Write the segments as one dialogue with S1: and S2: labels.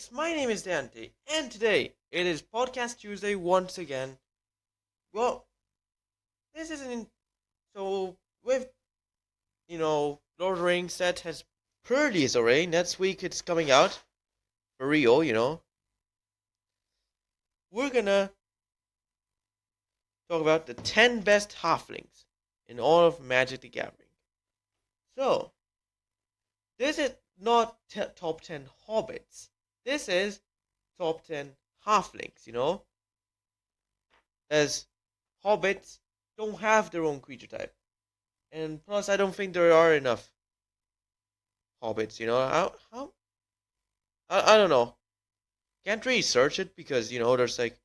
S1: folks, my name is Dante, and today it is Podcast Tuesday once again. Well, this isn't so with Lord of the Rings that has released already. Next week it's coming out for real. We're gonna talk about the 10 best halflings in all of Magic the Gathering. So, this is not top 10 hobbits. This is top 10 halflings. As hobbits don't have their own creature type. And plus, I don't think there are enough hobbits. I don't know. Can't really search it because, there's like,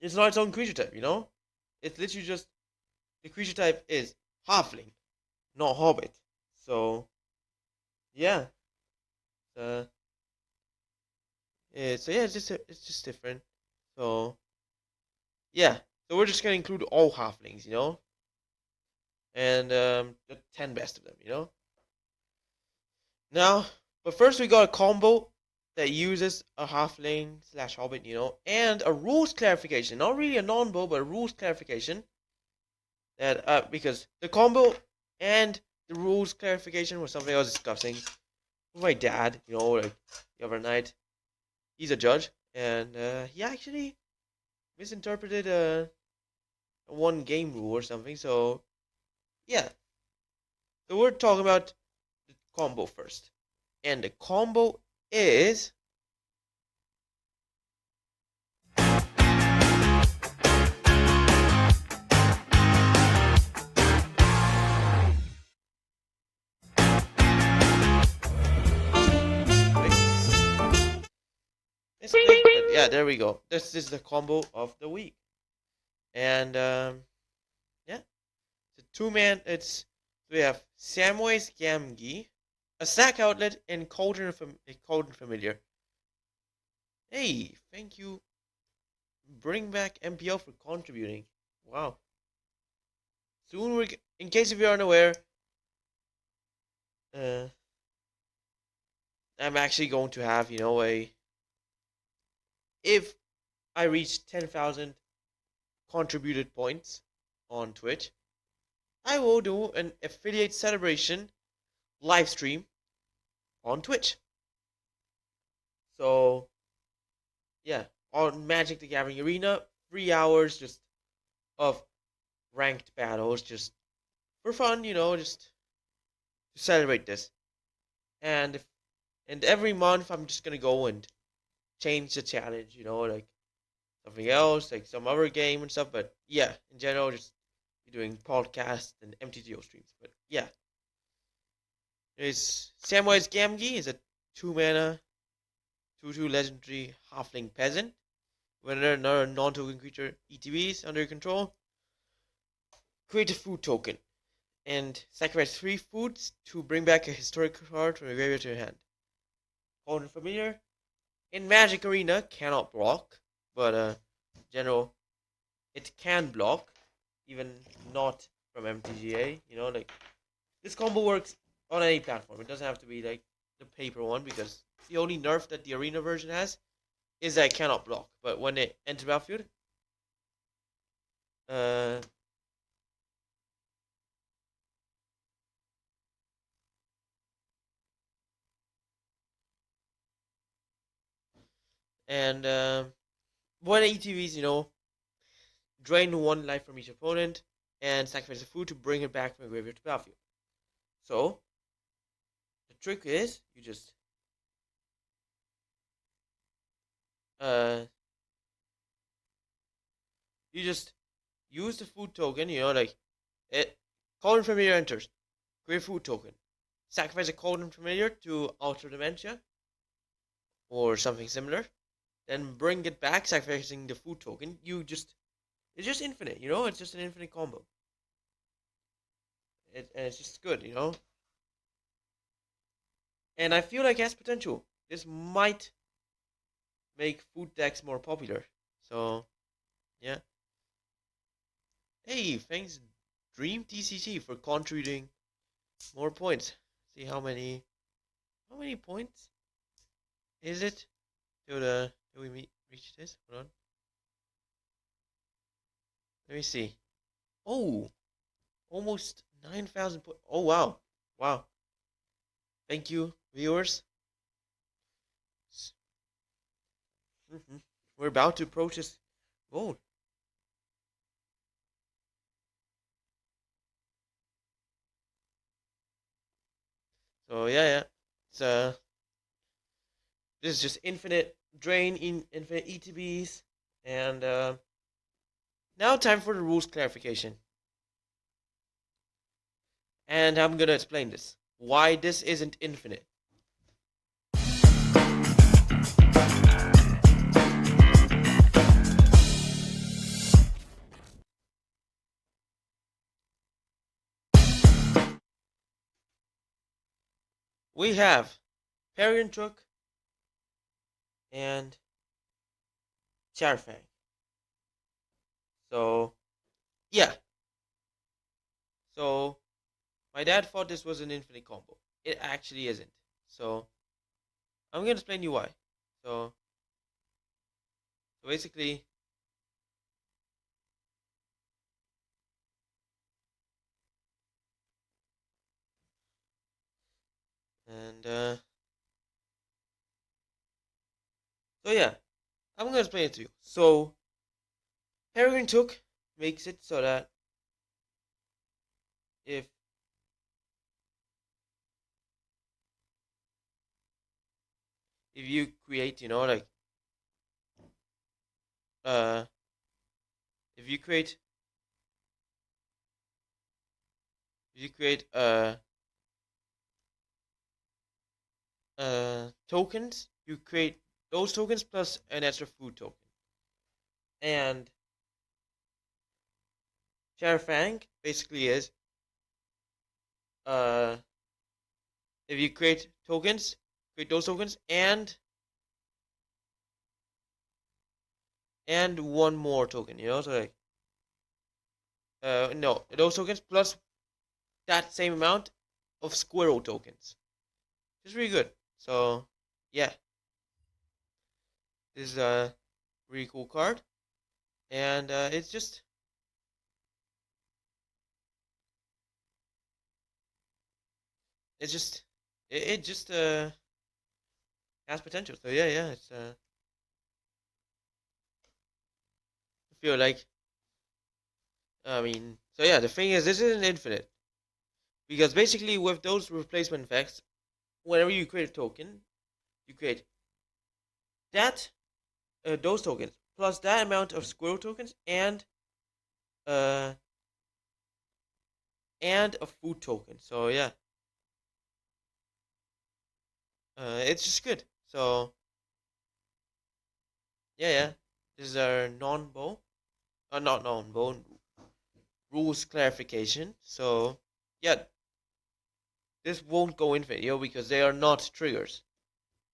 S1: it's not its own creature type. It's literally just, the creature type is halfling, not hobbit. So, yeah. Uh, it's just different. So, yeah. So we're just gonna include all halflings. And the 10 best of them. Now, but first we got a combo that uses a halfling slash hobbit, and a rules clarification. Not really a non-bo, but a rules clarification. That because the combo and the rules clarification was something I was discussing with my dad, like the other night. He's a judge, and he actually misinterpreted a one game rule or something. So yeah, so we're talking about the combo first, and the combo is yeah, there we go. This is the combo of the week, and yeah, it's a two-man. We have Samwise Gamgee, a sack outlet, and Cauldron Familiar. Hey, thank you. Bring back MPL for contributing. Wow. Soon in case if you aren't aware, I'm actually going to have, if I reach 10,000 contributed points on Twitch, I will do an affiliate celebration live stream on Twitch. So, yeah, on Magic the Gathering Arena, 3 hours just of ranked battles, just for fun, just to celebrate this. And every month I'm just gonna go and change the challenge, like something else, like some other game and stuff. But yeah, in general, just be doing podcasts and MTGO streams. But yeah, there's Samwise Gamgee is a 2-mana, 2/2 legendary halfling peasant. Whenever another non-token creature ETBs under your control, create a food token and sacrifice 3 foods to bring back a historic card from your graveyard to your hand. Cauldron Familiar in Magic Arena cannot block, but in general, it can block, even not from MTGA. Like this combo works on any platform. It doesn't have to be like the paper one, because the only nerf that the arena version has is that it cannot block. But when it enters battlefield, and when ETVs, drain 1 life from each opponent and sacrifice a food to bring it back from the graveyard to battlefield. So the trick is you just use the food token, like it. Cauldron Familiar enters, create food token, sacrifice a Cauldron Familiar to alter Dementia or something similar, then bring it back, sacrificing the food token. It's just infinite, it's just an infinite combo. And it's just good, And I feel like it has potential. This might make food decks more popular. So, yeah. Hey, thanks Dream TCC for contributing more points. See how many points is it? till we reach this. Hold on. Let me see. Oh, almost 9,000 points. Oh wow, wow. Thank you, viewers. We're about to approach this goal. So yeah. It's this is just infinite drain in infinite ETBs, and now time for the rules clarification. And I'm gonna explain this. Why this isn't infinite. We have Peregrine Took and Charfang. So yeah. So my dad thought this was an infinite combo. It actually isn't. So I'm gonna explain you why. So basically, and so yeah, I'm gonna explain it to you. So Peregrine Took makes it so that if you create, like uh if you create tokens, you create those tokens plus an extra food token. And Charfang basically is uh if you create those tokens and one more token, so like no, those tokens plus that same amount of squirrel tokens. It's really good. So yeah, this is a really cool card, and it's just it just has potential. So yeah, it's I feel like so yeah, the thing is, this isn't infinite because basically with those replacement effects, whenever you create a token, you create that those tokens plus that amount of squirrel tokens uh and a food token. So yeah, it's just good. So yeah, this is our non-bow, not non-bow rules clarification. So yeah, this won't go infinite, because they are not triggers.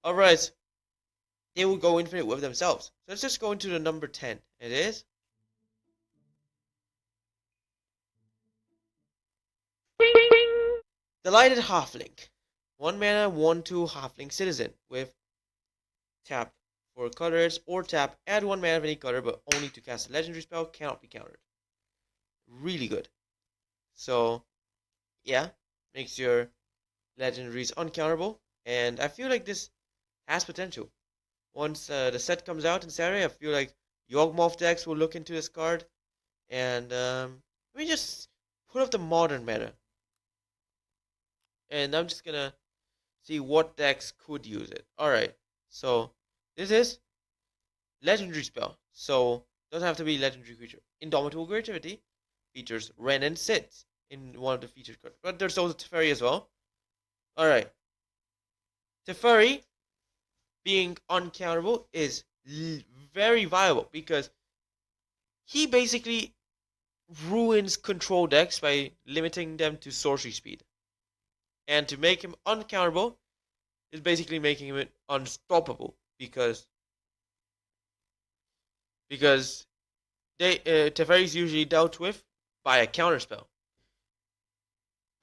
S1: Alright, they will go infinite with themselves. So let's just go into the number 10. It is Delighted Halfling. 1 mana, 1/2 Halfling Citizen with tap for colors or tap, add 1 mana of any color, but only to cast a legendary spell, cannot be countered. Really good. So, yeah, makes your legendaries uncounterable, and I feel like this has potential. Once the set comes out in Saturday, I feel like Yawgmoth decks will look into this card, and let me just put up the modern meta, and I'm just gonna see what decks could use it. Alright, so this is legendary spell, so doesn't have to be legendary creature. Indomitable Creativity features Ren and Sith in one of the featured cards, but there's also Teferi as well. Alright, Teferi being uncounterable is very viable because he basically ruins control decks by limiting them to sorcery speed. And to make him uncounterable is basically making him unstoppable because Teferi is usually dealt with by a counterspell.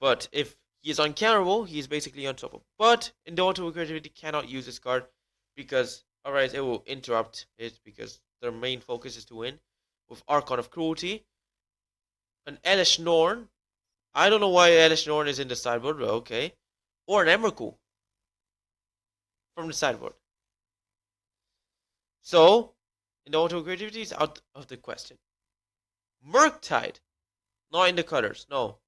S1: But if he is uncounterable, he is basically unstoppable. But Indomitable Creativity cannot use this card because Otherwise, it will interrupt it because their main focus is to win. With Archon of Cruelty, an Elish Norn. I don't know why Elish Norn is in the sideboard, but okay. Or an Emrakul from the sideboard. So, in the auto creativity is out of the question. Murktide, not in the colors, no.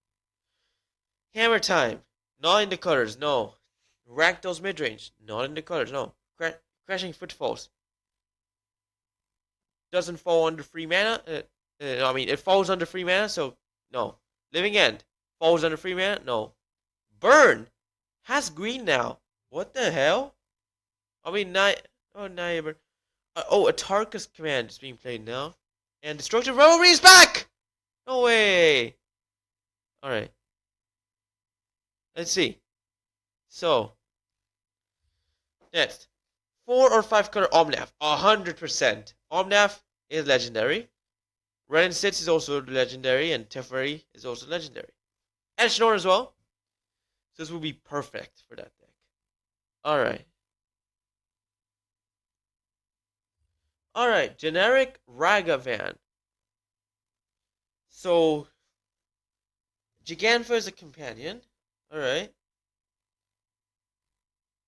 S1: Hammer Time, not in the colors, no. Rakdos Midrange, not in the colors, no. Crashing Footfalls doesn't fall under free mana. I mean, it falls under free mana, so no. Living End falls under free mana, no. Burn has green now. What the hell? I mean, Naiber. A Tarkus command is being played now. And Destructive Revelry is back! No way! Alright. Let's see. So, next. 4 or 5 color Omnath. 100%. Omnath is legendary. Red and Sitz is also legendary. And Teferi is also legendary. And Schnorr as well. So this will be perfect for that deck. Alright. Alright. Generic Ragavan. So, Gigantha is a companion. Alright.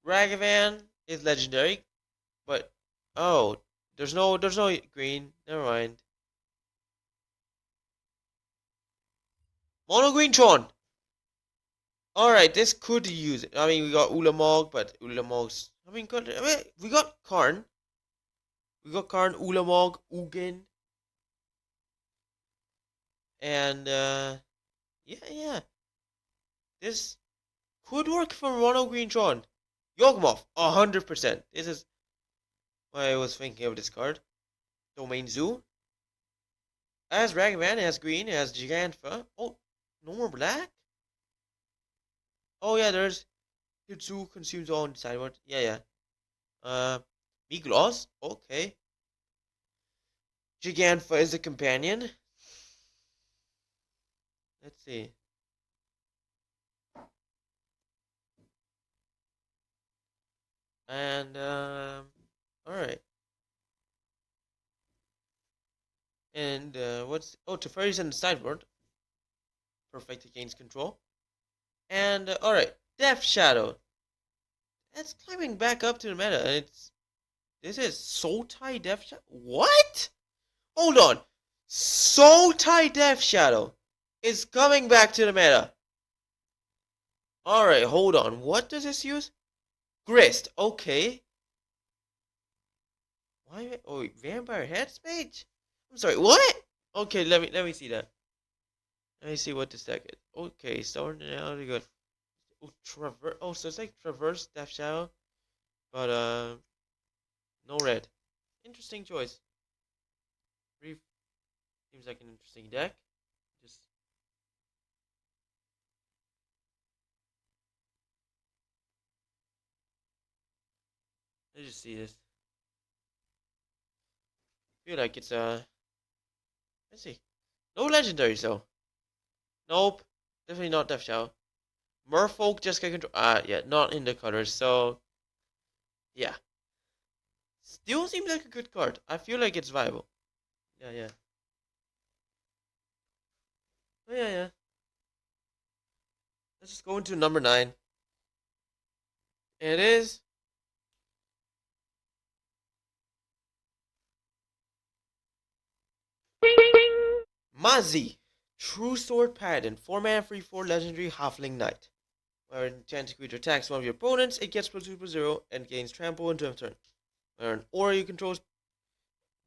S1: Ragavan is legendary. But, oh, there's no green. Never mind. Mono Green Tron. Alright, this could use it. I mean, we got Ulamog, but Ulamog's... we got Karn. We got Karn, Ulamog, Ugin. And, yeah. This could work for Mono Green Tron. Yawgmoth, 100%. This is why I was thinking of this card. Domain Zoo. It has Ragavan, it has green, it has Gigantha. Oh, no more black? Oh yeah, there's Hitsu consumes all on the sideboard. Yeah. Migloss, okay. Gigantha is a companion. Let's see. And alright. And Teferi's in the sideboard. Perfect against control. And alright, Death Shadow. That's climbing back up to the meta. This is Soul Tie Death Shadow. What? Hold on. Soul Tie Death Shadow is coming back to the meta. Alright, hold on. What does this use? Grist. Okay. Why? Oh, Vampire Headspage? I'm sorry. What? Okay, let me see that. Let me see what this deck is. Okay, starting out we got Traverse. Oh, so it's like Traverse Death Shadow, but no red. Interesting choice. Seems like an interesting deck. Let's just see this. Feel like it's let's see. No legendaries though. Nope. Definitely not Death Shadow. Merfolk just get control. Yeah, not in the colors. So, yeah. Still seems like a good card. I feel like it's viable. Yeah. Oh, yeah. Let's just go into number 9. It is Mazi. True Sword Paladin. 4 mana, 3/4 legendary Halfling Night. Where an enchanted creature attacks one of your opponents, it gets +2/+0 and gains trample until turn. Where an aura you control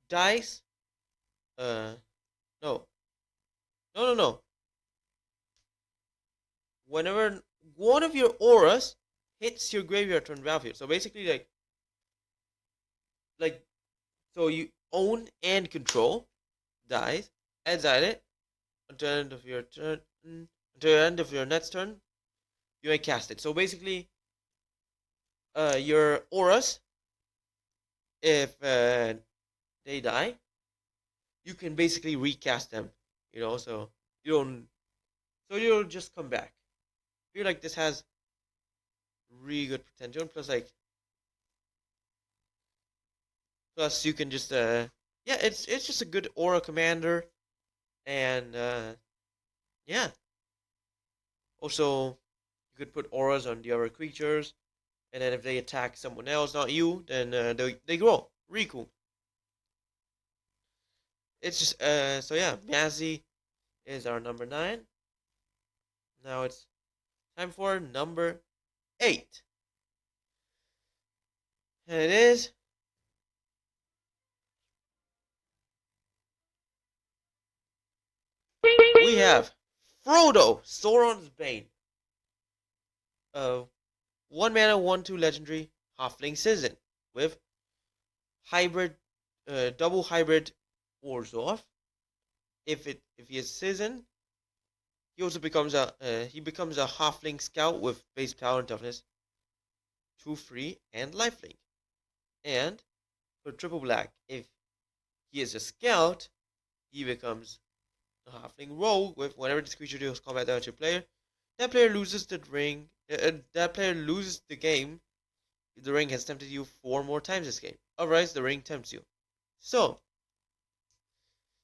S1: dies. No. Whenever one of your auras hits your graveyard turn battlefield. So basically, so you own and control dies, exile it until the end of your turn. Until the end of your next turn, you may cast it. So basically, your auras, if they die, you can basically recast them. So you'll just come back. I feel like this has really good potential. Plus, Plus, you can just yeah, it's just a good aura commander, and yeah. Also, you could put auras on the other creatures, and then if they attack someone else, not you, then they grow. Really cool. It's just so yeah, Mazzy is our number 9. Now it's time for number 8, and it is we have Frodo Sauron's Bane. Uh, 1 mana, 1/2 legendary Halfling Citizen with hybrid, double hybrid Orzhov. If he is Citizen, he also becomes a Halfling Scout with base power and toughness, 2 free and lifelink. And for triple black, if he is a Scout, he becomes a Halfling Rogue with whenever this creature deals combat damage to a player, that player loses the ring. That player loses the game if the ring has tempted you 4 more times this game. Otherwise, the ring tempts you. So,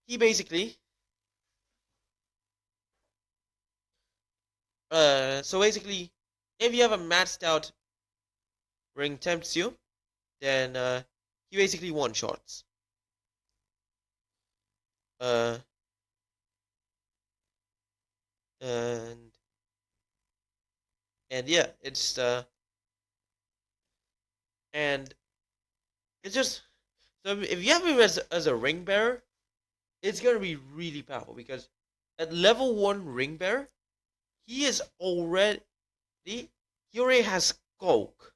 S1: he basically if you have a maxed out ring tempts you, then he basically one shots. And yeah, and it's just, so if you have him as a ring bearer, it's gonna be really powerful because at level 1 ring bearer, he is already he already has skulk.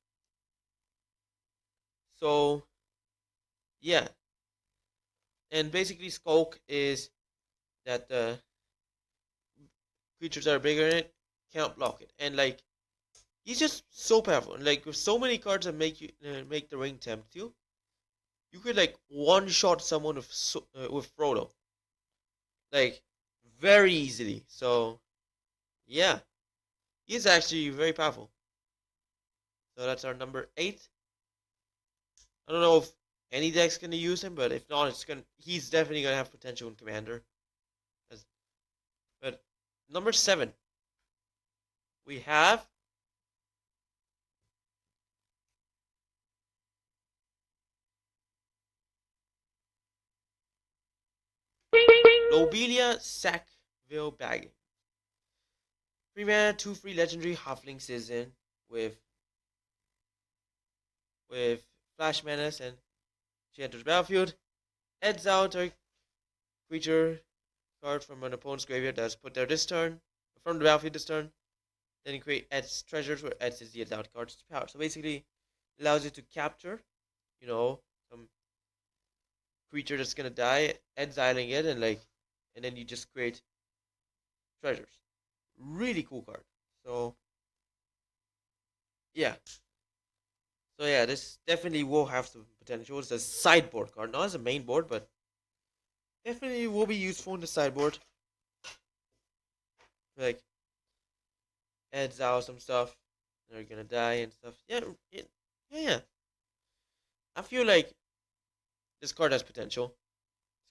S1: So yeah, and basically skulk is that the creatures that are bigger than it can't block it, and like he's just so powerful. And like with so many cards that make you make the ring tempt you, you could like one shot someone with Frodo, like very easily. So yeah, he's actually very powerful. So that's our number 8. I don't know if any deck's gonna use him, but if not, he's definitely gonna have potential in Commander. But number 7, we have Noelle Sackville Bagging. 3 mana, 2 free legendary Halfling Citizen with Flash Menace, and she enters battlefield, adds out a creature card from an opponent's graveyard that's put there this turn, from the battlefield this turn. Then you create adds treasures where adds is the adds out cards to power. So basically, allows you to capture, some creature that's gonna die, exiling it, and then you just create treasures. Really cool card. So yeah. So yeah, this definitely will have some potential. It's a sideboard card, not as a main board, but definitely will be useful in the sideboard. Like adds out some stuff, they're gonna die and stuff. Yeah. I feel like this card has potential,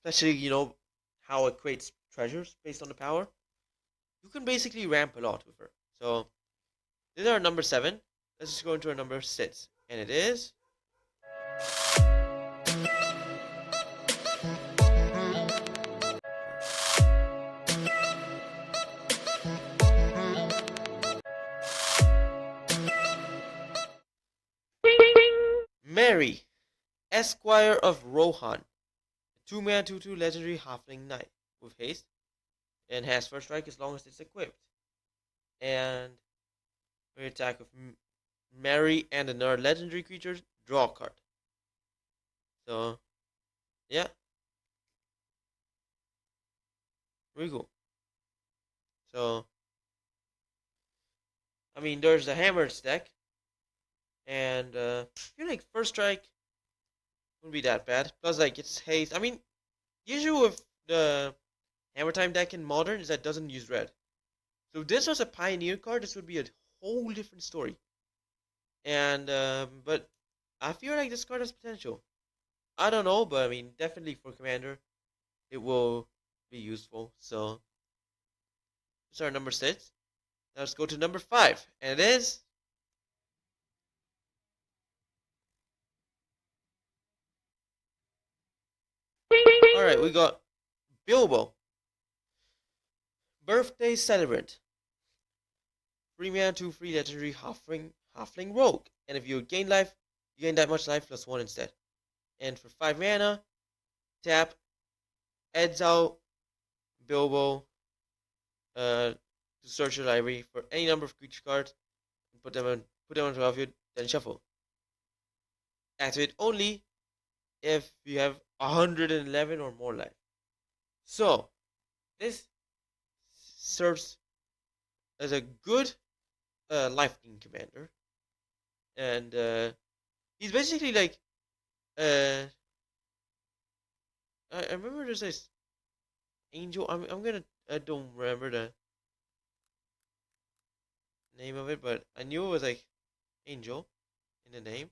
S1: especially how it creates treasures based on the power. You can basically ramp a lot with her. So these are number 7. Let's just go into our number 6, and it is Mary, Esquire of Rohan. 2 mana, 2/2 legendary Halfling Night with haste, and has first strike as long as it's equipped. And we attack with Mary and another legendary creature, draw a card. So yeah, really cool. So I mean, there's the hammer deck, and I feel like first strike wouldn't be that bad. Plus, like it's haste. I mean, the issue with the hammer time deck in modern is that it doesn't use red. So if this was a pioneer card, this would be a whole different story. And but I feel like this card has potential. I don't know, but I mean, definitely for commander, it will be useful. So, that's our number 6. Now let's go to number 5, and it is all right. We got Bilbo, birthday celebrant, 3 mana, 2/3 legendary halfling rogue, and if you gain life, you gain that much life plus 1 instead. And for 5 mana, tap, exile Bilbo to search your library for any number of creature cards, and put them on top of you, then shuffle. Activate only if you have 111 or more life. So this serves as a good life gain commander, and he's basically like I remember there's this angel. I don't remember the name of it, but I knew it was like angel in the name.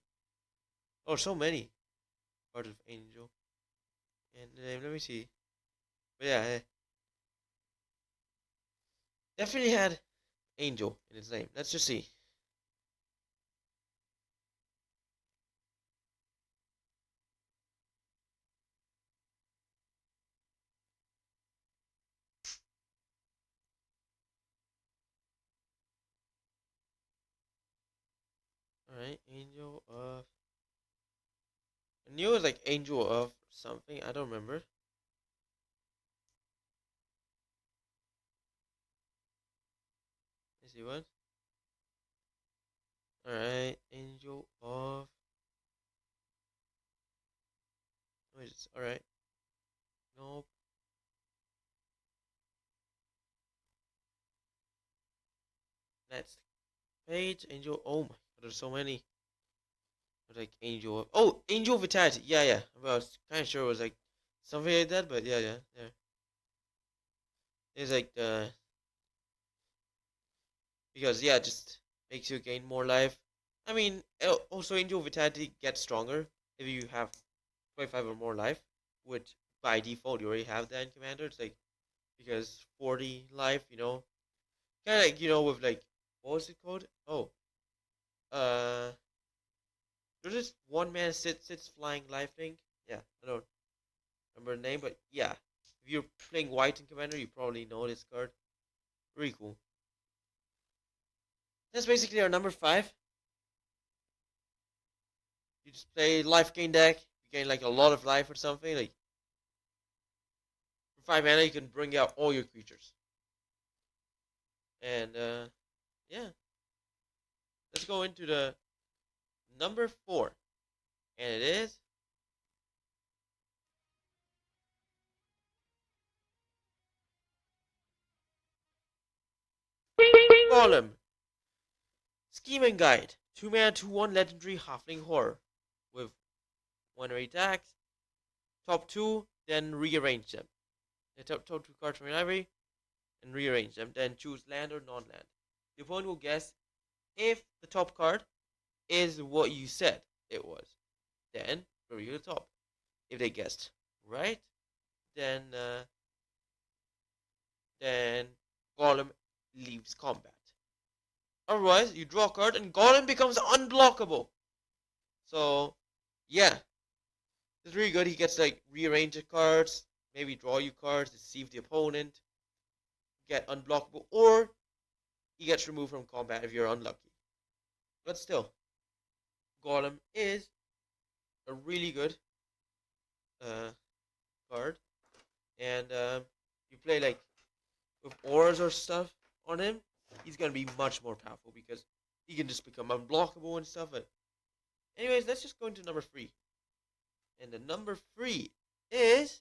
S1: Oh, so many parts of angel in the name. Let me see. But yeah, definitely had angel in its name. Let's just see. Alright, angel of. I knew it was like angel of something. I don't remember. Let's see what. Alright, angel of. Wait, alright. Nope. Next page, angel. Oh my god, there's so many. Like angel of. Oh, angel vitality. Yeah, yeah. Well, I was kind of sure it was like something like that, but yeah, yeah, yeah. It's like because yeah, it just makes you gain more life. I mean, also angel vitality gets stronger if you have 25 or more life, which by default you already have that in commander. It's like because 40 life, kind of like with like what was it called? Oh, uh, there's this one man sits flying life thing. Yeah, I don't remember the name, but yeah, if you're playing white in commander, you probably know this card. Really cool. That's basically our number 5. You just play life gain deck. You gain like a lot of life or something. Like for 5 mana, you can bring out all your creatures. And yeah, let's go into the number 4, and it is Golem. Scheming Guide. 2 mana, 2/1 legendary halfling horror with 1 rate attacks. Top 2, then rearrange them. The top 2 cards from your library and rearrange them. Then choose land or non-land. The opponent will guess if the top card is what you said it was. Then reveal the top. If they guessed right, then Golem leaves combat. Otherwise, you draw a card and Golem becomes unblockable. So, yeah, it's really good. He gets like rearrange the cards, maybe draw you cards, deceive the opponent, get unblockable, or he gets removed from combat if you're unlucky. But still, Golem is a really good card, and you play like with auras or stuff on him, he's gonna be much more powerful because he can just become unblockable and stuff. But anyways, let's just go into number 3. And the number 3 is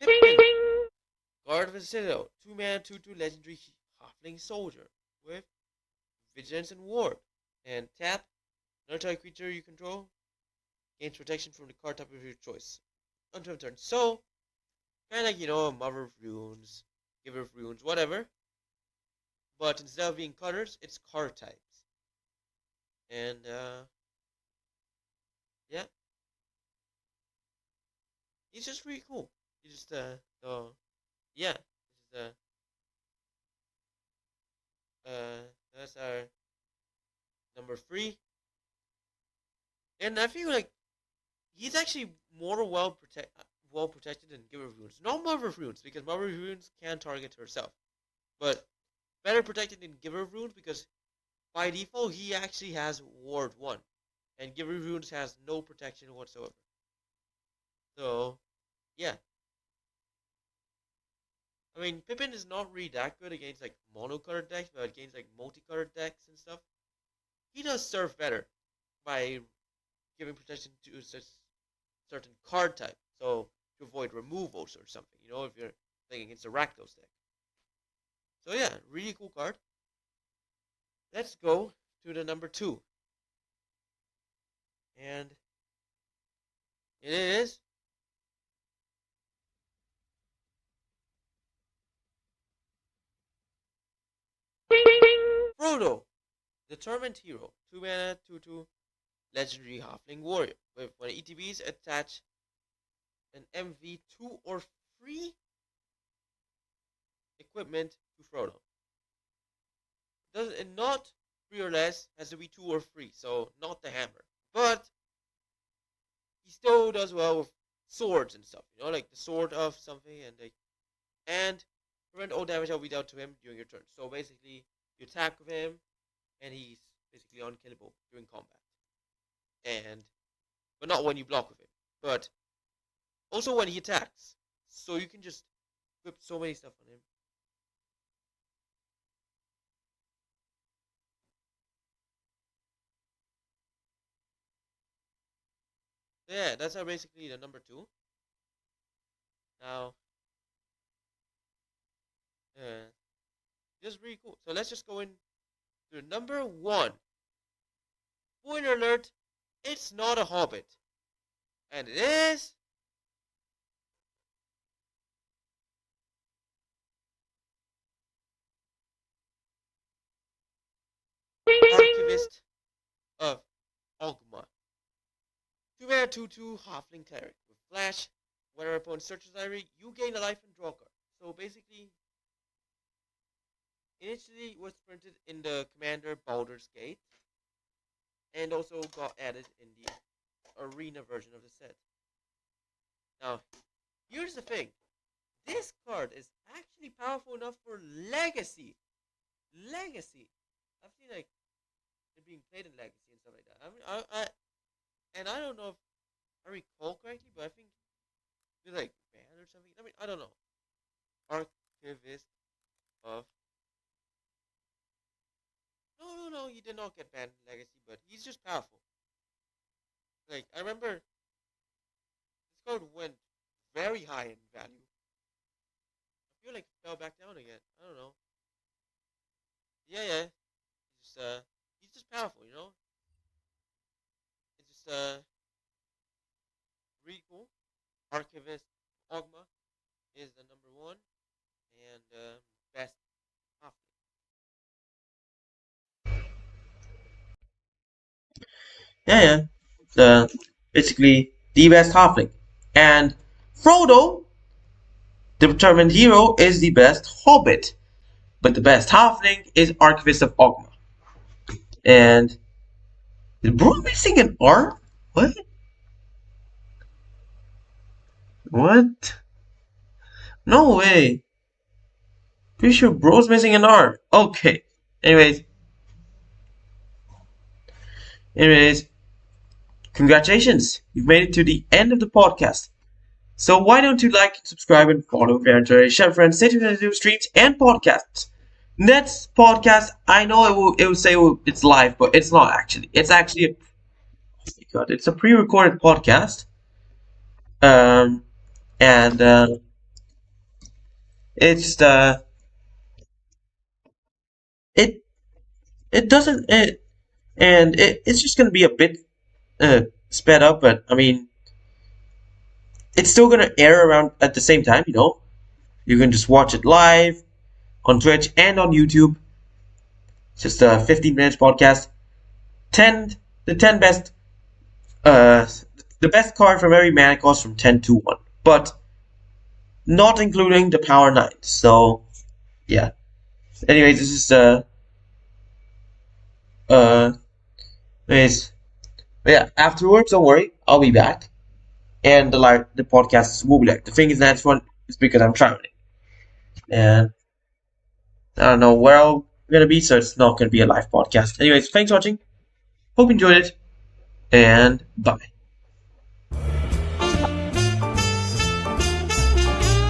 S1: Pippin, Guard of the Citadel. 2 mana, 2/2 legendary halfling soldier with vigilance and ward. And tap another target creature you control gains protection from the card type of your choice until turn. So kind of like Mother of Runes, Giver of Runes, whatever. but instead of being colors, it's card types. And yeah, it's just really cool. It's just yeah, it's that's our number 3. And I feel like he's actually more well protected than Giver of Runes. Not Mother of Runes, because Mother of Runes can target herself. But better protected than Giver of Runes, because by default he actually has Ward 1. And Giver of Runes has no protection whatsoever. So, yeah. I mean, Pippin is not really that good against like monocolored decks, but against like multicolored decks and stuff, he does serve better by giving protection to certain card type. So to avoid removals or something, you know, if you're playing against a Rakdos deck. So yeah, really cool card. Let's go to the number 2. And it is Frodo, Determined Hero. 2 mana, 2/2, legendary Halfling Warrior. With when ETBs attach an MV2 or 3 equipment to Frodo. Does it not 3 or less, has to be 2 or 3, so not the hammer. But he still does well with swords and stuff, you know, like the sword of something, and prevent all damage that will be dealt to him during your turn. So basically, you attack with him, and he's basically unkillable during combat. But not when you block with him, but also when he attacks. So you can just equip so many stuff on him. So yeah, that's basically the number 2. Now, just really cool. So let's just go in to number 1. Spoiler alert, it's not a hobbit. And it is Archivist of Ogma. 2 mana 2/2 Halfling Cleric with Flash. When our opponent searches library, you gain a life and draw a card. So basically, initially was printed in the Commander Baldur's Gate, and also got added in the Arena version of the set. Now, here's the thing. This card is actually powerful enough for Legacy. Legacy. I've seen like it being played in Legacy and stuff like that. I don't know if I recall correctly, but I think it's like banned or something. I mean, I don't know. Archivist of No, he did not get banned in Legacy, but he's just powerful. Like, I remember this card went very high in value. I feel like it fell back down again. I don't know. Yeah. He's just powerful, you know? It's just, really cool. Archivist Ogma is the number 1 and best halfling.
S2: Yeah. Basically the best halfling. And Frodo, the determined hero, is the best hobbit. But the best halfling is Archivist of Ogma. And is Bro missing an arm? What? What? No way. Pretty sure Bro's missing an arm. Okay. Anyways, congratulations. You've made it to the end of the podcast. So why don't you like, subscribe, and follow Fair Share Friends, stay tuned to new streams and podcasts. Next podcast, I know it will say it's live, but it's not actually. It's actually it's a pre-recorded podcast. And it's it it doesn't it and it's just gonna be a bit sped up, but I mean it's still gonna air around at the same time. You know, you can just watch it live on Twitch and on YouTube. just a 15 minutes podcast. The 10 best, the best card from every mana cost from 10 to 1, but not including the Power 9. So, yeah. Anyways, this is anyways, yeah. Afterwards, don't worry, I'll be back, and the podcast will be like. The thing is, next one is because I'm traveling, and I don't know where I'm gonna be, so it's not gonna be a live podcast. Anyways, thanks for watching. Hope you enjoyed it, and bye.